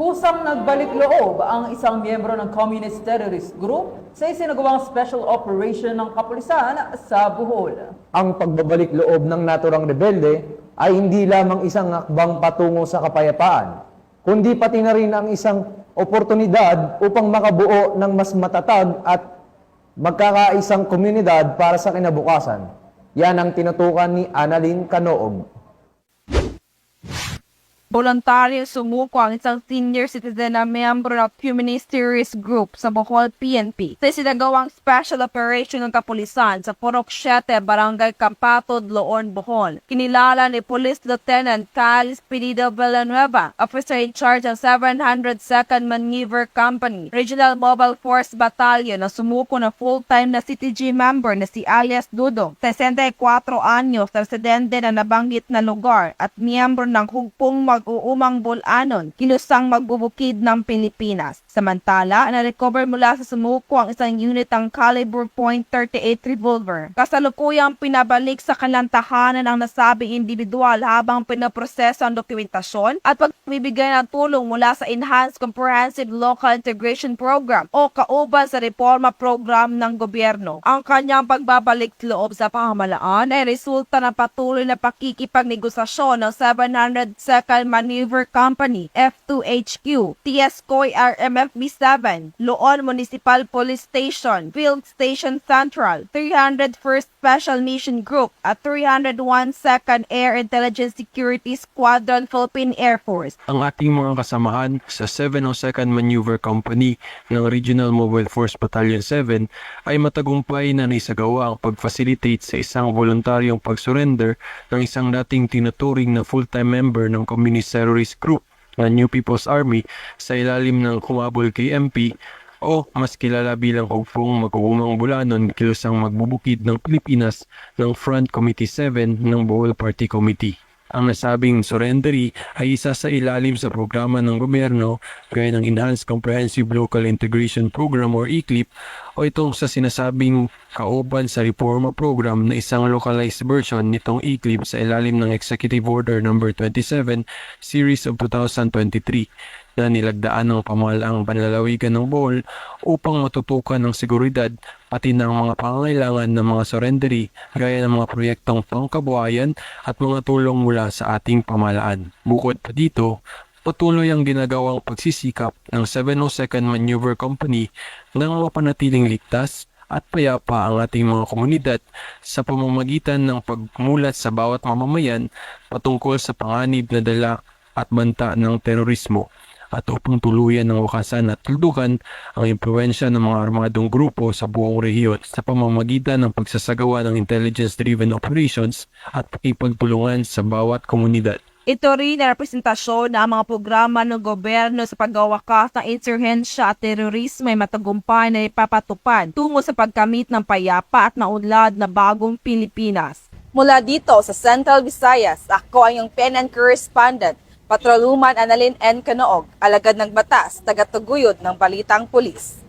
Kusang nagbalik loob ang isang miyembro ng Communist Terrorist Group sa isinagawang special operation ng kapulisan sa Bohol. Ang pagbabalik loob ng naturang rebelde ay hindi lamang isang hakbang patungo sa kapayapaan, kundi pati na rin ang isang oportunidad upang makabuo ng mas matatag at magkakaisang komunidad para sa kinabukasan. Yan ang tinutukan ni Annalyn Canoog. Voluntaryo sumuko ang isang senior citizen na miyembro ng Communist Terrorist Group sa Bohol PNP sa isinagawang special operation ng kapulisan sa Purok 7, Barangay Campatod, Loon, Bohol. Kinilala ni Police Lieutenant Kyle Espinido Villanueva, officer in charge ng 702nd Maneuver Company, Regional Mobile Force Battalion na sumuko na full-time na CTG member na si alias Dudong, 64 anyos, residente na nabanggit na lugar at miyembro ng hugpong mag-uumang Bulanon, kilusang magbubukid ng Pilipinas. Samantala, na-recover mula sa sumuko ang isang unit ng caliber .38 revolver. Kasalukuyang pinabalik sa kanilang tahanan ang nasabing individual habang pinaproseso ang dokumentasyon at pagbibigay ng tulong mula sa Enhanced Comprehensive Local Integration Program o kauban sa reforma program ng gobyerno. Ang kanyang pagbabalik loob sa pamahalaan ay resulta ng patuloy na pakikipagnegosasyon ng 702nd Maneuver Company, F2HQ, TSCOY RMFB7, Loon Municipal Police Station, Field Station Central, 301st Special Mission Group at 301 Air Intelligence Security Squadron Philippine Air Force. Ang ating mga kasamahan sa 702nd Maneuver Company ng Regional Mobile Force Battalion 7 ay matagumpay na naisagawa ang pag-facilitate sa isang voluntaryong pag-surrender ng isang dating tinuturing na full-time member ng Communist Terrorist Group na New People's Army sa ilalim ng Humabol KMP o mas kilala bilang Hugpong Mag-uumang Bulanon, kilusang magbubukid ng Pilipinas ng Front Committee 7 ng Bohol Party Committee. Ang nasabing surrendery ay isa sa ilalim sa programa ng gobyerno gaya ng Enhanced Comprehensive Local Integration Program or ECLIP o itong sa sinasabing kauban sa reforma program na isang localized version nitong ECLIP sa ilalim ng Executive Order No. 27 Series of 2023 na nilagdaan ng pamahalaang panlalawigan ng Bohol upang matutukan ng seguridad pati ng mga pangangailangan ng mga surrendery gaya ng mga proyektong pangkabuhayan at mga tulong mula sa ating pamahalaan. Bukod pa dito, patuloy ang ginagawang pagsisikap ng 702nd Maneuver Company nang mapanatiling ligtas at payapa ang ating mga komunidad sa pamamagitan ng pagmulat sa bawat mamamayan patungkol sa panganib na dala at banta ng terorismo at upang tuluyan ng wakasan at tuldukan ang impluwensya ng mga armadong grupo sa buong rehiyon sa pamamagitan ng pagsasagawa ng intelligence-driven operations at ipagtulungan sa bawat komunidad. Ito rin na representasyon na ang mga programa ng gobyerno sa pagwawakas ng insurhensya at terorismo ay matagumpay na ipapatupad tungo sa pagkamit ng payapa at naunlad na bagong Pilipinas. Mula dito sa Central Visayas, ako ang iyong PNN correspondent, Patrolwoman Annalyn N. Canoog, alagad ng batas, tagatuguyod ng Balitang Pulis.